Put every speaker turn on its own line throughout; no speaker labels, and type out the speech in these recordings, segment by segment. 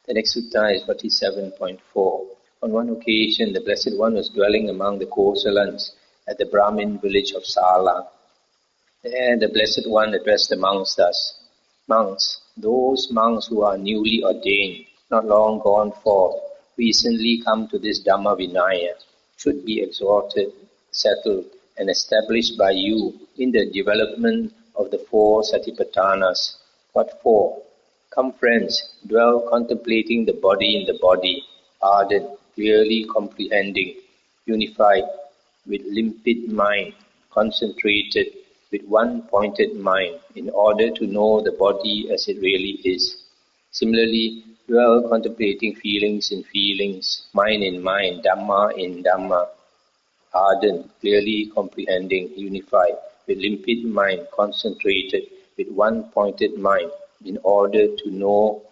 The next sutta is 47.4. On one occasion, the Blessed One was dwelling among the Kosalans at the Brahmin village of Sala. There the Blessed One addressed the monks thus: Monks, those monks who are newly ordained, not long gone forth, recently come to this Dhammavinaya, should be exhorted, settled, and established by you in the development of the 4 Satipatthanas. What for? Come friends, dwell contemplating the body in the body, ardent, clearly comprehending, unified, with limpid mind, concentrated, with one pointed mind, in order to know the body as it really is. Similarly, dwell contemplating feelings in feelings, mind in mind, Dhamma in Dhamma, ardent, clearly comprehending, unified, with limpid mind, concentrated, with one pointed mind, in order to know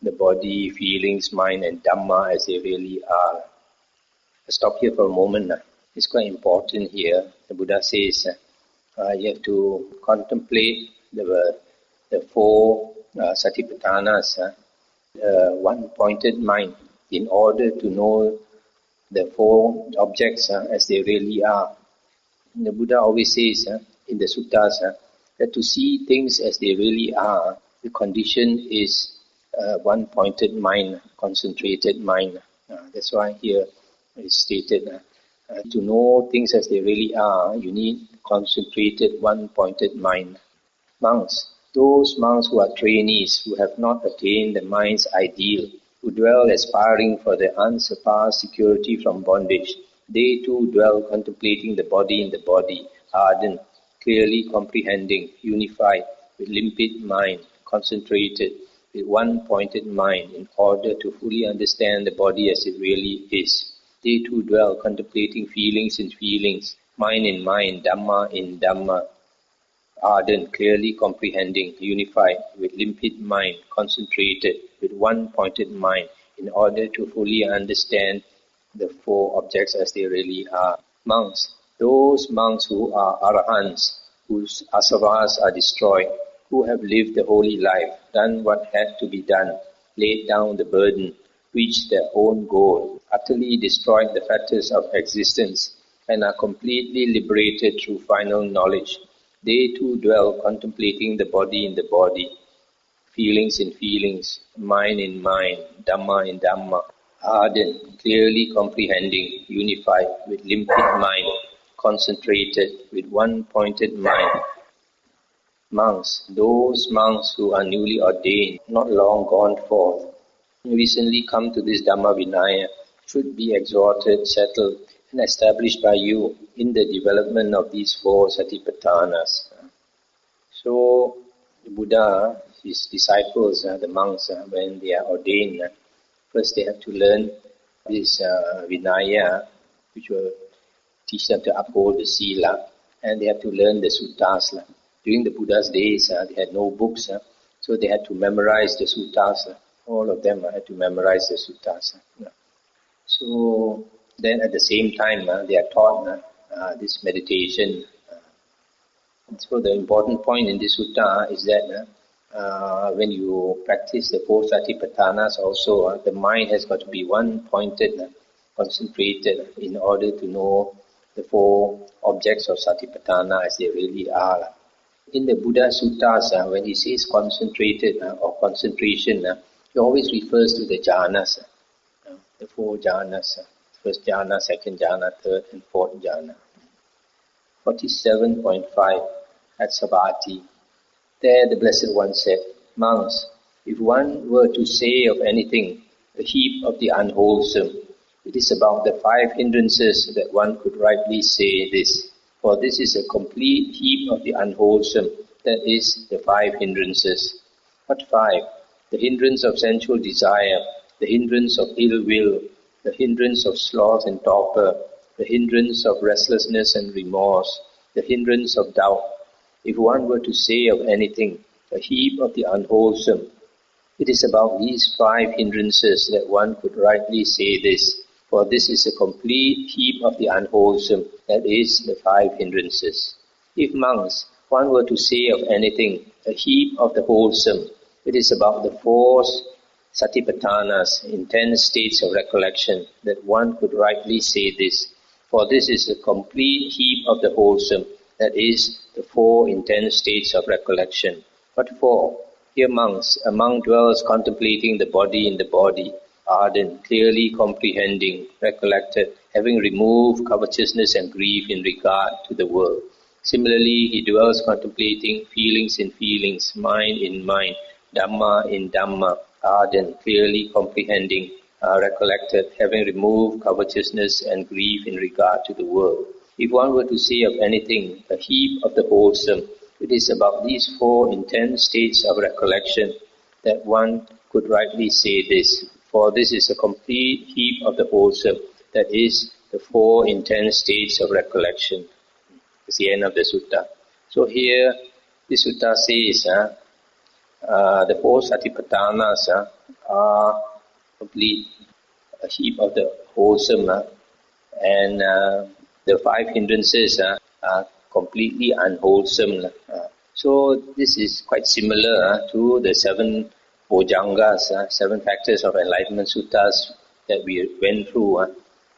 the body, feelings, mind and Dhamma as they really are. I'll stop here for a moment. It's quite important here. The Buddha says you have to contemplate the 4 Satipatthanas, one pointed mind, in order to know the 4 objects as they really are. The Buddha always says in the suttas that to see things as they really are, the condition is one pointed mind, concentrated mind. That's why here it's stated to know things as they really are, you need concentrated one pointed mind. Monks, those monks who are trainees, who have not attained the mind's ideal, who dwell aspiring for the unsurpassed security from bondage, they too dwell contemplating the body in the body, ardent, clearly comprehending, unified, with limpid mind, concentrated, with one pointed mind, in order to fully understand the body as it really is. They too dwell contemplating feelings in feelings, mind in mind, Dhamma in Dhamma, ardent, clearly comprehending, unified, with limpid mind, concentrated, with one pointed mind, in order to fully understand the 4 objects as they really are. Monks, those monks who are arahants, whose asavas are destroyed, who have lived the holy life, done what had to be done, laid down the burden, reached their own goal, utterly destroyed the fetters of existence, and are completely liberated through final knowledge. They too dwell contemplating the body in the body, feelings in feelings, mind in mind, Dhamma in Dhamma, ardent, clearly comprehending, unified, with limpid mind, concentrated, with one pointed mind. Monks, those monks who are newly ordained, not long gone forth, recently come to this Dhammavinaya, should be exhorted, settled, and established by you in the development of these 4 Satipatthanas. So, the Buddha, his disciples, the monks, when they are ordained, first they have to learn this Vinaya, which will teach them to uphold the Sila, and they have to learn the Suttas. During the Buddha's days, they had no books, so they had to memorize the Suttas. All of them had to memorize the Suttas. So then at the same time, they are taught this meditation. So the important point in this sutta is that when you practice the 4 Satipatthanas also, the mind has got to be one-pointed, concentrated in order to know the 4 objects of Satipatthana as they really are. In the Buddha Suttas, when he says concentrated or concentration, he always refers to the jhanas, the 4 jhanas, first jhana, second jhana, third and fourth jhana. 47.5 at Savatthi. There the Blessed One said, Monks, if one were to say of anything, a heap of the unwholesome, it is about the 5 hindrances that one could rightly say this. For this is a complete heap of the unwholesome, that is, the 5 hindrances. What 5? The hindrance of sensual desire, the hindrance of ill will, the hindrance of sloth and torpor, the hindrance of restlessness and remorse, the hindrance of doubt. If one were to say of anything, a heap of the unwholesome, it is about these 5 hindrances that one could rightly say this. For this is a complete heap of the unwholesome, that is, the 5 hindrances. If monks, one were to say of anything, a heap of the wholesome, it is about the 4 Satipatthana's intense states of recollection, that one could rightly say this. For this is a complete heap of the wholesome, that is, the four intense states of recollection. What for? Here monks, among dwells contemplating the body in the body, ardent, clearly comprehending, recollected, having removed covetousness and grief in regard to the world. Similarly, he dwells contemplating feelings in feelings, mind in mind, Dhamma in Dhamma, ardent, clearly comprehending, recollected, having removed covetousness and grief in regard to the world. If one were to say of anything, a heap of the wholesome, it is about these four intense states of recollection that one could rightly say this. For this is a complete heap of the wholesome, that is, the four intense states of recollection. It's the end of the sutta. So here, the sutta says, the four Satipatthanas are complete, a heap of the wholesome, and the five hindrances are completely unwholesome. So this is quite similar to the seven Bojjhangas, seven factors of enlightenment suttas that we went through,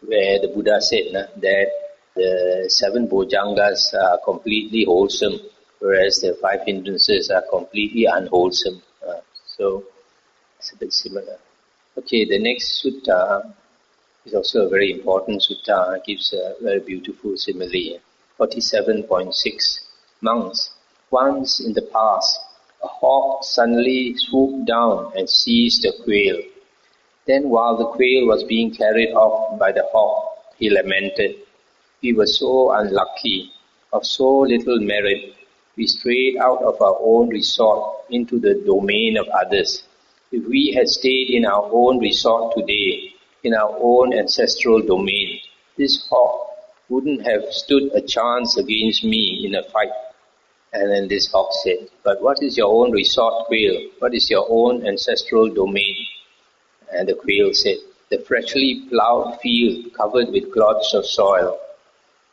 where the Buddha said that the seven Bojjhangas are completely wholesome, whereas the five hindrances are completely unwholesome. So it's a bit similar. Okay, the next sutta is also a very important sutta. It gives a very beautiful simile. 47.6. Monks, once in the past, a hawk suddenly swooped down and seized a quail. Then while the quail was being carried off by the hawk, he lamented, "We were so unlucky, of so little merit. We strayed out of our own resort into the domain of others. If we had stayed in our own resort today, in our own ancestral domain, this hawk wouldn't have stood a chance against me in a fight." And then this hawk said, "But what is your own resort, quail? What is your own ancestral domain?" And the quail said, "The freshly plowed field covered with clods of soil."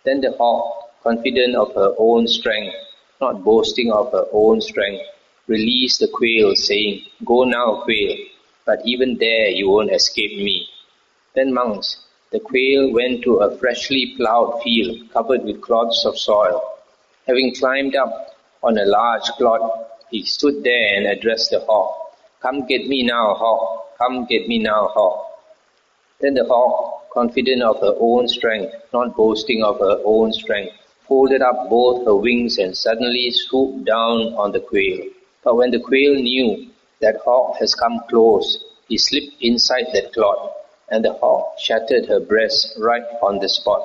Then the hawk, confident of her own strength, not boasting of her own strength, released the quail, saying, "Go now, quail, but even there you won't escape me." Then monks, the quail went to a freshly plowed field covered with clods of soil. Having climbed up on a large clod, he stood there and addressed the hawk, "Come get me now, hawk, come get me now, hawk." Then the hawk, confident of her own strength, not boasting of her own strength, folded up both her wings and suddenly swooped down on the quail. But when the quail knew that hawk has come close, he slipped inside that clod, and the hawk shattered her breast right on the spot.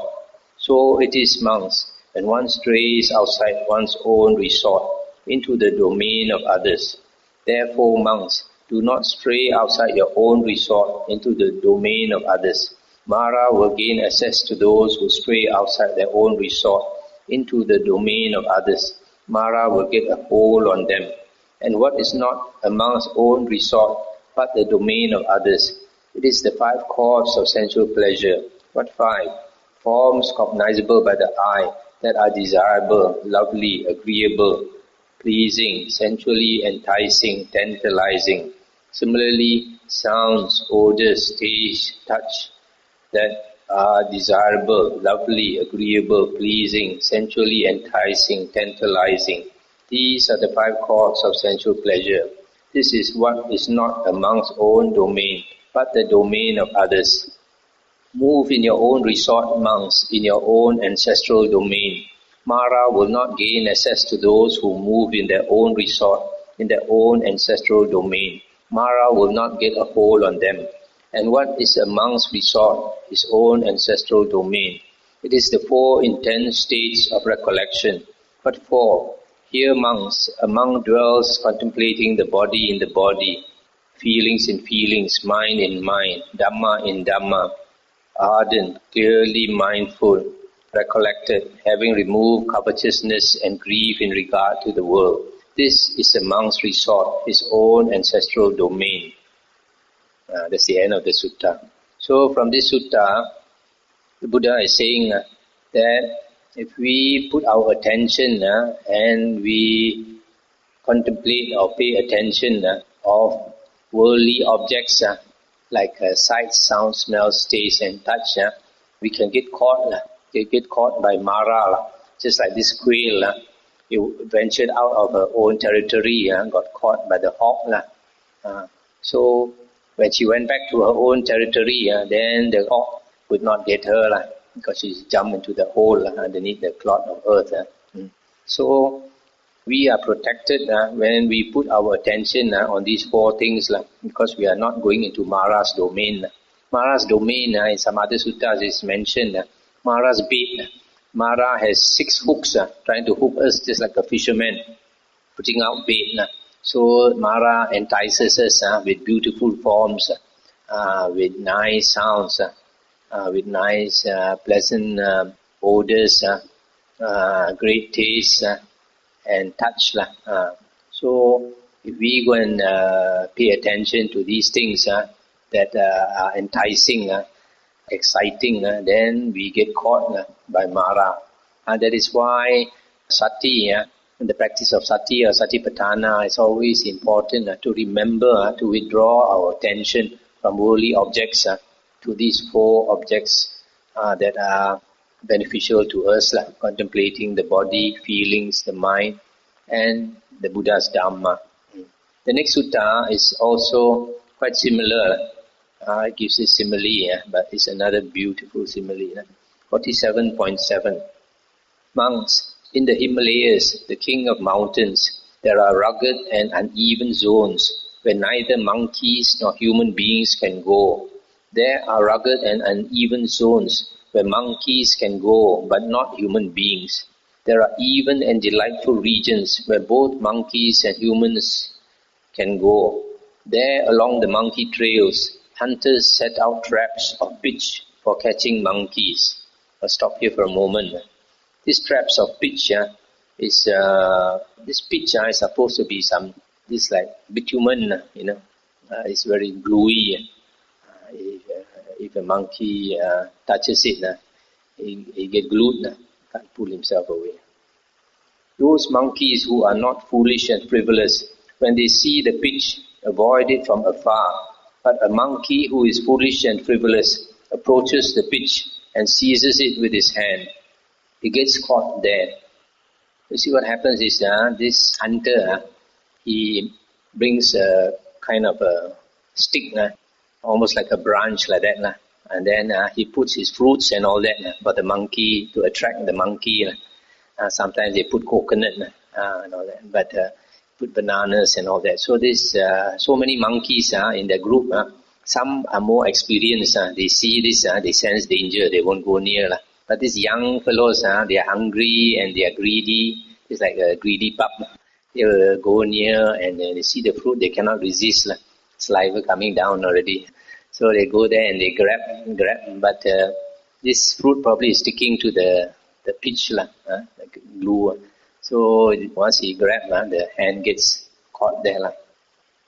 So it is, monks, when one strays outside one's own resort into the domain of others. Therefore, monks, do not stray outside your own resort into the domain of others. Mara will gain access to those who stray outside their own resort into the domain of others. Mara will get a hold on them. And what is not a monk's own resort, but the domain of others? It is the five chords of sensual pleasure. What five? Forms cognizable by the eye that are desirable, lovely, agreeable, pleasing, sensually enticing, tantalizing. Similarly, sounds, odors, taste, touch that are desirable, lovely, agreeable, pleasing, sensually enticing, tantalizing. These are the five chords of sensual pleasure. This is what is not a monk's own domain, but the domain of others. Move in your own resort, monks, in your own ancestral domain. Mara will not gain access to those who move in their own resort, in their own ancestral domain. Mara will not get a hold on them. And what is a monk's resort, his own ancestral domain? It is the four intense states of recollection. What for? Here, monks, a monk dwells contemplating the body in the body, feelings in feelings, mind in mind, Dhamma in Dhamma, ardent, clearly mindful, recollected, having removed covetousness and grief in regard to the world. This is a monk's resort, his own ancestral domain. That's the end of the sutta. So from this sutta, the Buddha is saying that if we put our attention and we contemplate or pay attention of worldly objects like sight, sound, smell, taste, and touch, we can get caught. They get caught by Mara, just like this quail. It ventured out of her own territory, got caught by the hawk. So when she went back to her own territory, then the hawk would not get her because she jumped into the hole underneath the clod of earth. So we are protected when we put our attention on these four things because we are not going into Mara's domain. Mara's domain, in some other suttas is mentioned, Mara's bait. Mara has 6 hooks trying to hook us just like a fisherman putting out bait. So Mara entices us with beautiful forms, with nice sounds, with nice pleasant odors, great taste, and touch. So if we go and pay attention to these things that are enticing, exciting, then we get caught by Mara. That is why sati, the practice of sati or Satipatthana, is always important to remember to withdraw our attention from worldly objects to these 4 objects that are beneficial to us, contemplating the body, feelings, the mind, and the Buddha's Dhamma. The next sutta is also quite similar. It gives a simile, but it's another beautiful simile. 47.7. Monks, in the Himalayas, the king of mountains, there are rugged and uneven zones where neither monkeys nor human beings can go. There are rugged and uneven zones where monkeys can go, but not human beings. There are even and delightful regions where both monkeys and humans can go. There, along the monkey trails, hunters set out traps of pitch for catching monkeys. I'll stop here for a moment. These traps of pitch is supposed to be this like bitumen, it's very gluey. If a monkey touches it, he get glued, can't pull himself away. Those monkeys who are not foolish and frivolous, when they see the pitch, avoid it from afar. But a monkey who is foolish and frivolous approaches the pitch and seizes it with his hand. He gets caught there. You see what happens is this hunter, he brings a kind of a stick, almost like a branch like that, and then he puts his fruits and all that for the monkey, to attract the monkey. Sometimes they put coconut and all that, but put bananas and all that. So this, so many monkeys in the group. Some are more experienced. They see this, they sense danger, they won't go near. But these young fellows, they are hungry and they are greedy. It's like a greedy pup. They will go near and they see the fruit, they cannot resist. Saliva coming down already. So they go there and they grab. But this fruit probably is sticking to the pitch, like glue. So once he grabs, the hand gets caught there.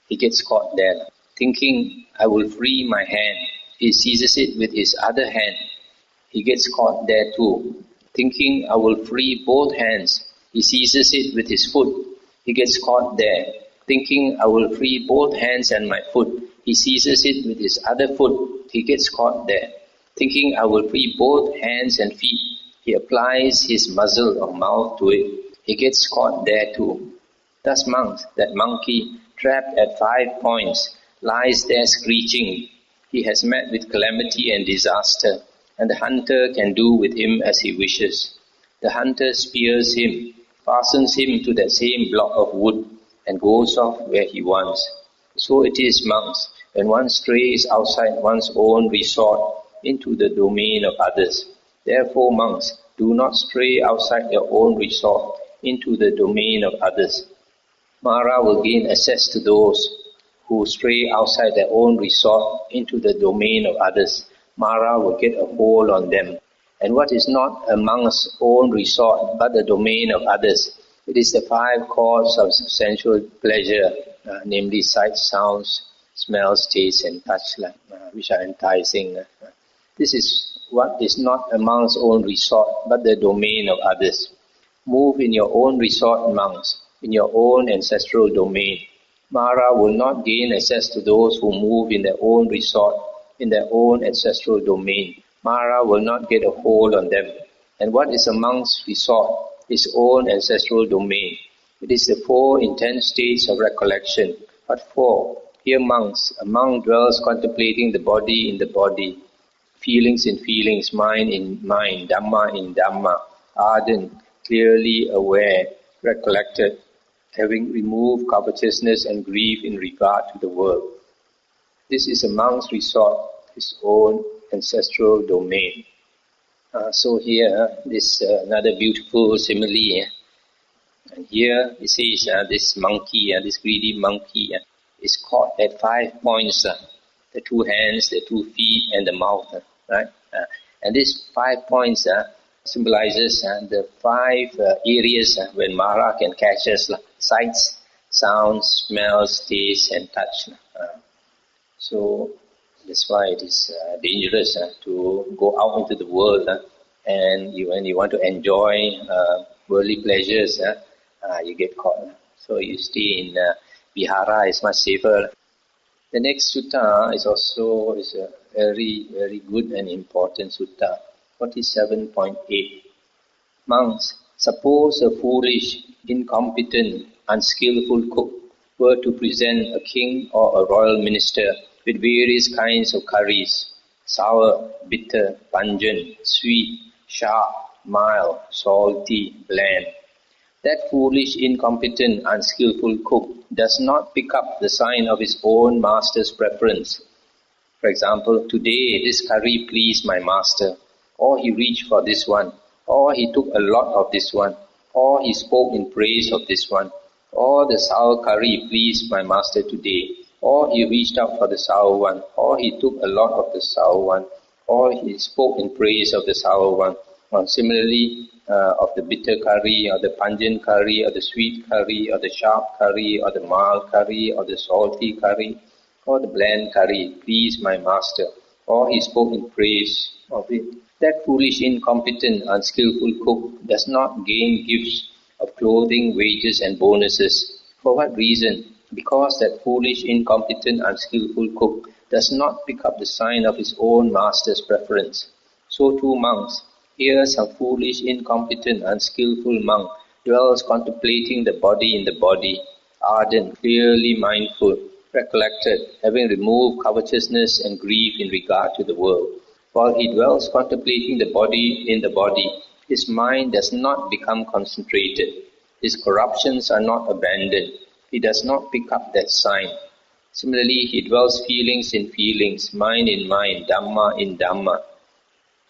He gets caught there. Thinking, I will free my hand. He seizes it with his other hand. He gets caught there too. Thinking, I will free both hands. He seizes it with his foot. He gets caught there. Thinking, I will free both hands and my foot. He seizes it with his other foot. He gets caught there. Thinking, I will free both hands and feet. He applies his muzzle or mouth to it. He gets caught there too. Thus monks, that monkey, trapped at 5 points, lies there screeching. He has met with calamity and disaster, and the hunter can do with him as he wishes. The hunter spears him, fastens him to that same block of wood, and goes off where he wants. So it is, monks, when one strays outside one's own resort into the domain of others. Therefore, monks, do not stray outside your own resort into the domain of others. Mara will gain access to those who stray outside their own resort into the domain of others. Mara will get a hold on them. And what is not a monk's own resort but the domain of others? It is the 5 causes of sensual pleasure, namely sight, sounds, smells, taste, and touch, which are enticing. This is what is not a monk's own resort but the domain of others. Move in your own resort, monks, in your own ancestral domain. Mara will not gain access to those who move in their own resort, in their own ancestral domain. Mara will not get a hold on them. And what is a monk's resort? His own ancestral domain. It is the 4 intense states of recollection. What 4? Here monks. A monk dwells contemplating the body in the body, feelings in feelings, mind in mind, Dhamma in Dhamma, ardent, clearly aware, recollected, having removed covetousness and grief in regard to the world. This is a monk's resort, his own ancestral domain. So here, this another beautiful simile. And here it says this monkey, this greedy monkey, is caught at 5 points: the 2 hands, the 2 feet, and the mouth. Right? And these 5 points symbolizes the 5 areas when Mara can catch us: sights, sounds, smells, taste, and touch. So that's why it is dangerous to go out into the world, and when you want to enjoy worldly pleasures, you get caught. So you stay in Vihara is much safer. The next sutta is also a very, very good and important sutta, 47.8. Monks, suppose a foolish, incompetent, unskillful cook were to present a king or a royal minister with various kinds of curries: sour, bitter, pungent, sweet, sharp, mild, salty, bland. That foolish, incompetent, unskillful cook does not pick up the sign of his own master's preference. For example, today this curry pleased my master, or he reached for this one, or he took a lot of this one, or he spoke in praise of this one, or the sour curry pleased my master today, or he reached out for the sour one, or he took a lot of the sour one, or he spoke in praise of the sour one. Or similarly, of the bitter curry, or the pungent curry, or the sweet curry, or the sharp curry, or the mild curry, or the salty curry, or the bland curry pleased my master, or he spoke in praise of it. That foolish, incompetent, unskillful cook does not gain gifts of clothing, wages, and bonuses. For what reason? Because that foolish, incompetent, unskillful cook does not pick up the sign of his own master's preference. So too monks. Here some foolish, incompetent, unskillful monk dwells contemplating the body in the body, ardent, clearly mindful, recollected, having removed covetousness and grief in regard to the world. While he dwells contemplating the body in the body, his mind does not become concentrated. His corruptions are not abandoned. He does not pick up that sign. Similarly, he dwells feelings in feelings, mind in mind, Dhamma in Dhamma.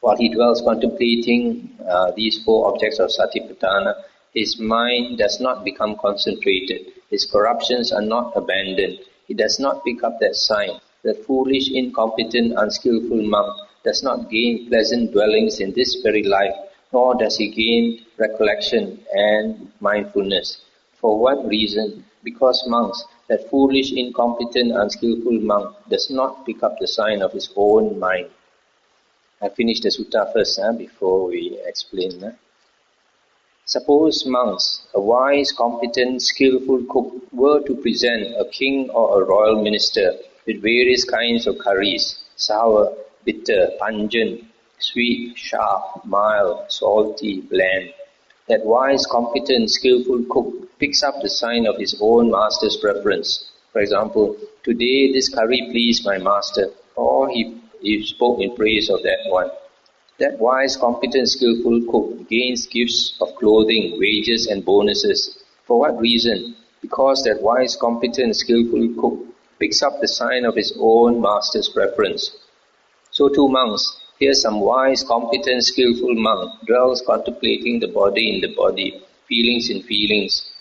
While he dwells contemplating these 4 objects of Satipatthana, his mind does not become concentrated. His corruptions are not abandoned. He does not pick up that sign. The foolish, incompetent, unskillful monk does not gain pleasant dwellings in this very life, nor does he gain recollection and mindfulness. For what reason? Because monks, that foolish, incompetent, unskillful monk does not pick up the sign of his own mind. I finish the sutta first before we explain. Suppose monks, a wise, competent, skillful cook, were to present a king or a royal minister with various kinds of curries: sour, bitter, pungent, sweet, sharp, mild, salty, bland. That wise, competent, skillful cook picks up the sign of his own master's preference. For example, today this curry pleased my master, or he spoke in praise of that one. That wise, competent, skillful cook gains gifts of clothing, wages, and bonuses. For what reason? Because that wise, competent, skillful cook picks up the sign of his own master's preference. So too monks, here some wise, competent, skillful monk dwells contemplating the body in the body, feelings in feelings,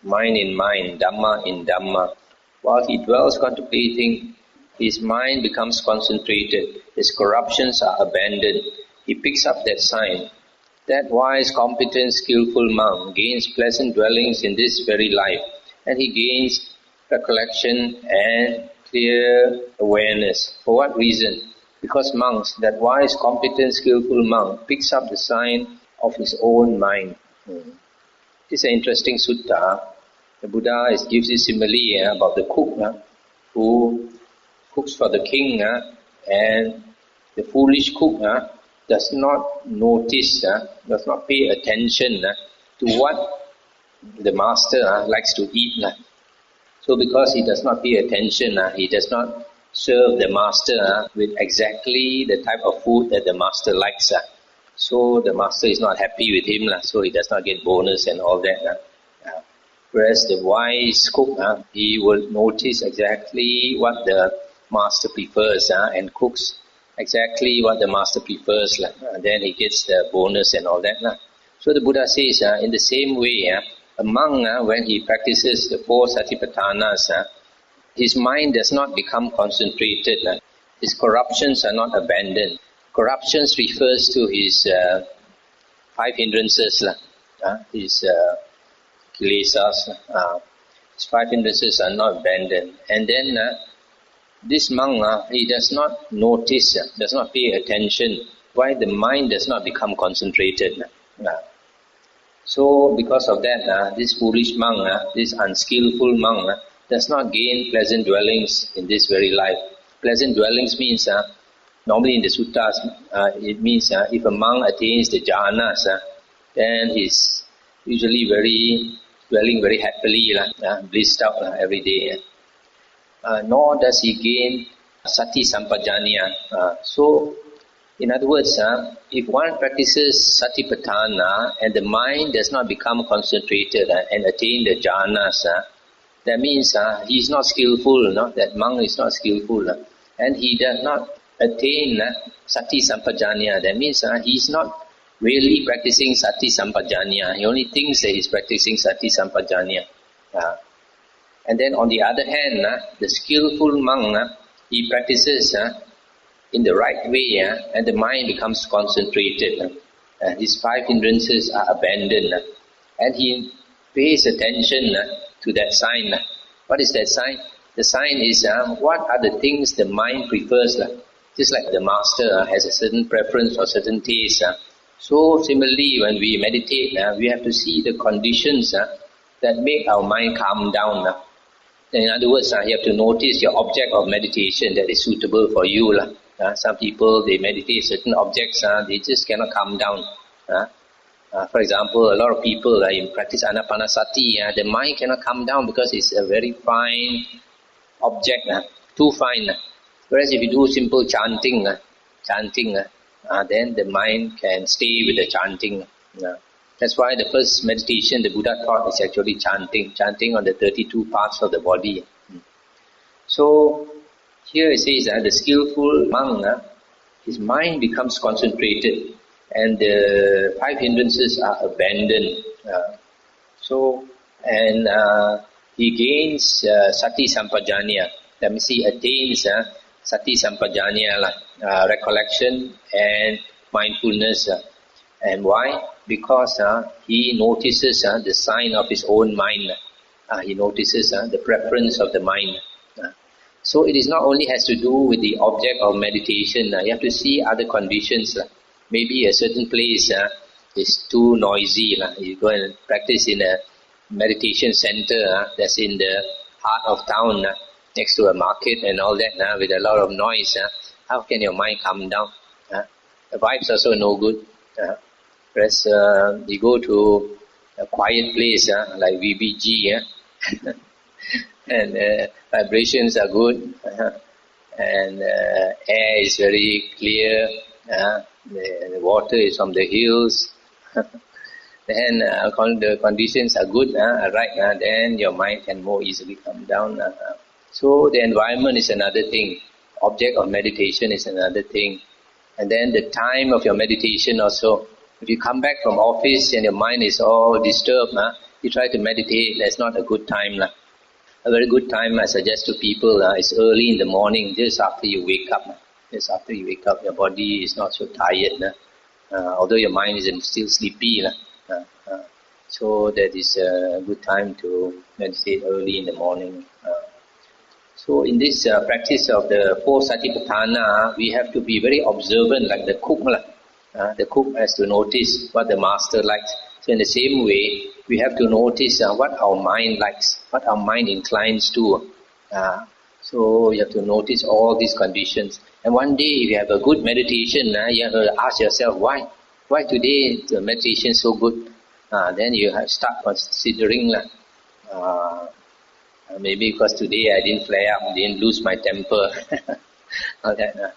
mind in mind, Dhamma in Dhamma. While he dwells contemplating, his mind becomes concentrated, his corruptions are abandoned. He picks up that sign. That wise, competent, skillful monk gains pleasant dwellings in this very life, and he gains recollection and clear awareness. For what reason? Because monks, that wise, competent, skillful monk picks up the sign of his own mind. This is an interesting sutta. The Buddha gives this simile about the cook who cooks for the king, and the foolish cook does not notice, does not pay attention to what the master likes to eat. So because he does not pay attention, he does not serve the master with exactly the type of food that the master likes. So the master is not happy with him, so he does not get bonus and all that. Whereas the wise cook, he will notice exactly what the master prefers and cooks exactly what the master prefers. Then he gets the bonus and all that. So the Buddha says, in the same way, a monk, when he practices the 4 Satipatthanas, his mind does not become concentrated. His corruptions are not abandoned. Corruptions refers to his 5 hindrances, his kilesas. His 5 hindrances are not abandoned. And then this monk, he does not notice, does not pay attention why the mind does not become concentrated. So because of that, this foolish monk, this unskillful monk, does not gain pleasant dwellings in this very life. Pleasant dwellings means, normally in the suttas, it means if a monk attains the jhanas, then he's usually dwelling very happily, blissed out every day. Nor does he gain sati sampajanya. So, in other words, if one practices satipatthana and the mind does not become concentrated and attain the jhanas, that means he is not skillful, that monk is not skillful. And he does not attain sati sampajanya. That means he is not really practicing sati sampajanya. He only thinks that he is practicing sati sampajanya. And then on the other hand, the skillful monk, he practices in the right way, and the mind becomes concentrated. His 5 hindrances are abandoned, and he pays attention to that sign. What is that sign? The sign is what are the things the mind prefers. Just like the master has a certain preference or certain taste. So similarly, when we meditate, we have to see the conditions that make our mind calm down. In other words, you have to notice your object of meditation that is suitable for you. Some people, they meditate certain objects, they just cannot calm down. For example, a lot of people practice anapanasati, the mind cannot calm down because it's a very fine object, too fine. Whereas if you do simple chanting, then the mind can stay with the chanting. That's why the first meditation the Buddha taught is actually chanting on the 32 parts of the body. So here it says the skillful monk, his mind becomes concentrated and the 5 hindrances are abandoned. He gains sati sampajanya. That means he attains sati sampajanya, recollection and mindfulness. And why? Because he notices the sign of his own mind. He notices the preference of the mind. So it is not only has to do with the object of meditation. You have to see other conditions. Maybe a certain place is too noisy. You go and practice in a meditation center that's in the heart of town, next to a market and all that, with a lot of noise. How can your mind calm down? The vibes are so no good. Whereas you go to a quiet place like VBG, and vibrations are good, and air is very clear, the water is from the hills, then the conditions are good, right, then your mind can more easily come down. So the environment is another thing, object of meditation is another thing, and then the time of your meditation also. If you come back from office and your mind is all disturbed, you try to meditate, that's not a good time. A very good time I suggest to people is early in the morning, just after you wake up. Just after you wake up, your body is not so tired, although your mind is still sleepy. So that is a good time to meditate early in the morning. So in this practice of the 4 Satipatthana, we have to be very observant like the cook. The cook has to notice what the master likes. So in the same way, we have to notice what our mind likes, what our mind inclines to. So you have to notice all these conditions. And one day, if you have a good meditation, you have to ask yourself, why? Why today the meditation is so good? Then you have start considering, maybe because today I didn't flare up, didn't lose my temper. All that.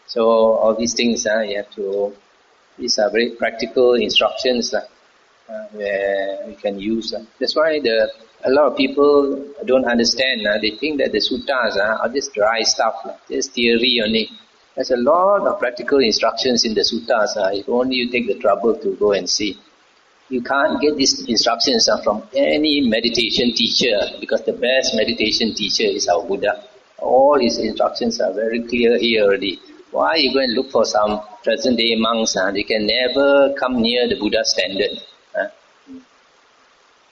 So all these things, you have to. These are very practical instructions where we can use. That's why a lot of people don't understand. They think that the suttas are just dry stuff, just theory only. There's a lot of practical instructions in the suttas. If only you take the trouble to go and see. You can't get these instructions from any meditation teacher, because the best meditation teacher is our Buddha. All his instructions are very clear here already. Why you go and look for some present-day monks? They can never come near the Buddha standard.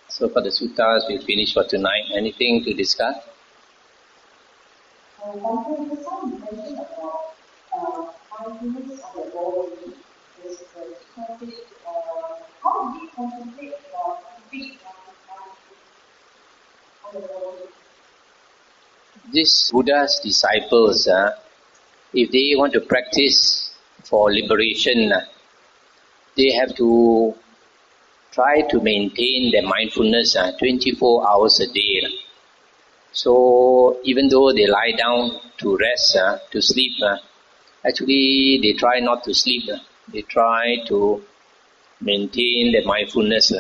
So for the suttas, we'll finish for tonight. Anything to discuss?
Mindfulness of the body is how do we concentrate on the body?
These Buddha's disciples, if they want to practice for liberation, they have to try to maintain their mindfulness 24 hours a day. So even though they lie down to rest, to sleep, actually they try not to sleep. They try to maintain their mindfulness.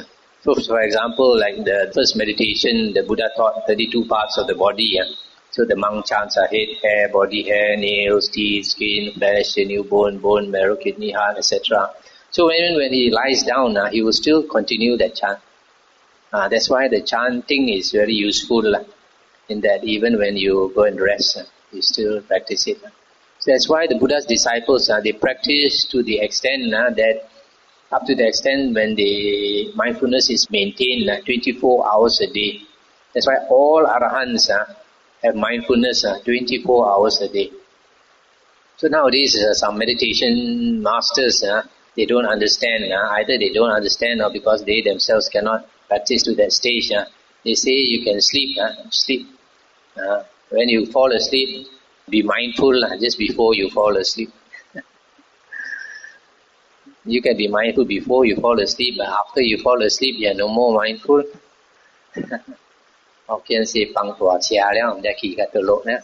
So for example, like the first meditation, the Buddha taught 32 parts of the body. So the monk chants head, hair, body hair, nails, teeth, skin, flesh, sinew, bone, marrow, kidney, heart, etc. So when he lies down, he will still continue that chant. That's why the chanting is very useful, in that even when you go and rest, you still practice it. So that's why the Buddha's disciples, they practice to the extent that up to the extent when the mindfulness is maintained 24 hours a day. That's why all arahants have mindfulness 24 hours a day. So nowadays some meditation masters, they don't understand. Either they don't understand or because they themselves cannot practice to that stage. They say you can sleep. Sleep. When you fall asleep, be mindful just before you fall asleep. You can be mindful before you fall asleep, but after you fall asleep, you are no more mindful. Học viên say bằng tỏa chia liao, đã khi cái tự lộ nè.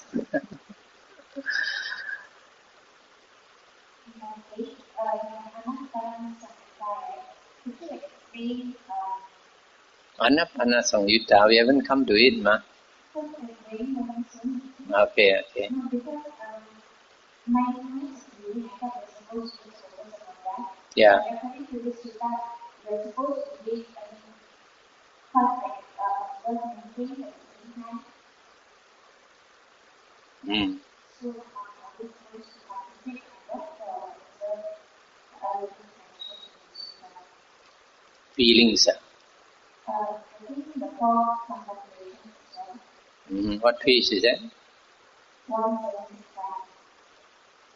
Anapana Samyutta, we haven't come to it, ma. Okay. Yeah. Feelings. What page is that?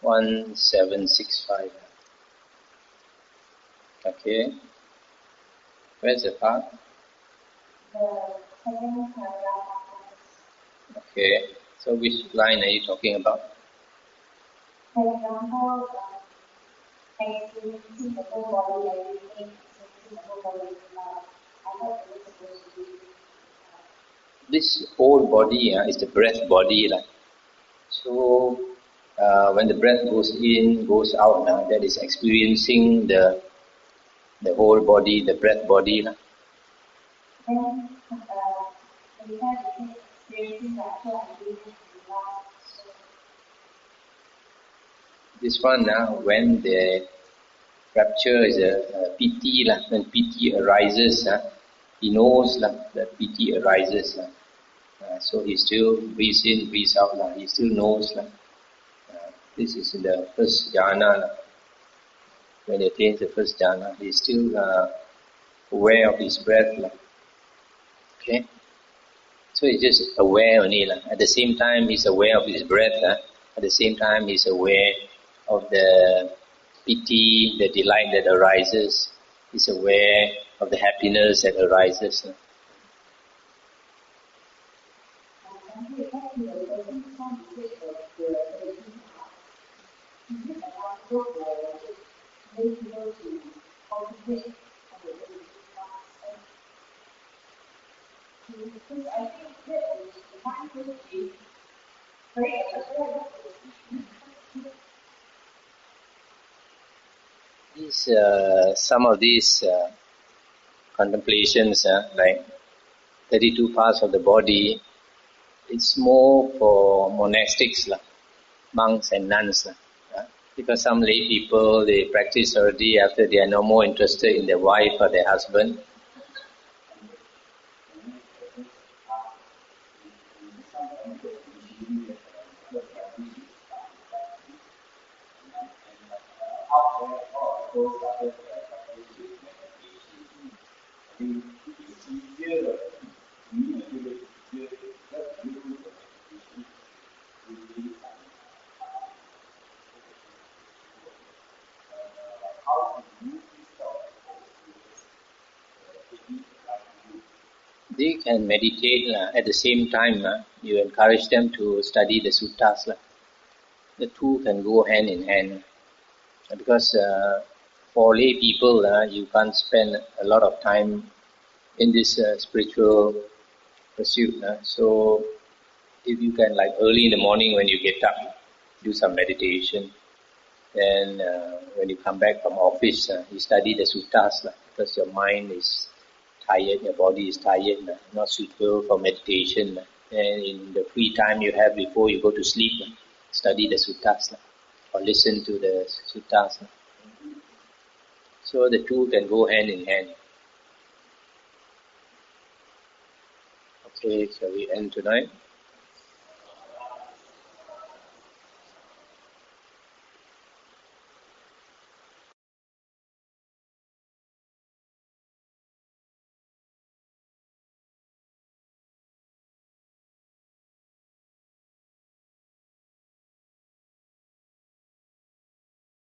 1765. Okay. Where's the part?
The second paragraph.
Okay. So which line are you talking about?
For example, experiencing the whole body, everything, experiencing the whole body. I thought it was supposed to be.
This whole body is the breath body. So when the breath goes in, goes out, that is experiencing the whole body, the breath body.
Then experiencing the actual ideas.
This one, when the rapture is a piti, when piti arises, he knows that piti arises. So he still breathes in, breathes out. He still knows. This is in the first jhana. When he attains the first jhana, he is still aware of his breath. Okay? So he's just aware only. At the same time, he's aware of his breath. At the same time, he's aware of the piti, the delight that arises. is aware of the happiness that arises. Some of these contemplations, like 32 parts of the body, it's more for monastics, monks and nuns. Because some lay people, they practice already after they are no more interested in their wife or their husband. They can meditate at the same time. You encourage them to study the suttas. The two can go hand in hand. Because for lay people, you can't spend a lot of time in this spiritual pursuit. So if you can, like early in the morning when you get up, do some meditation. Then when you come back from office, you study the suttas because your mind is tired, your body is tired, not suitable for meditation. And in the free time you have before you go to sleep, study the suttas or listen to the suttas. So the two can go hand in hand. Okay, shall we end tonight?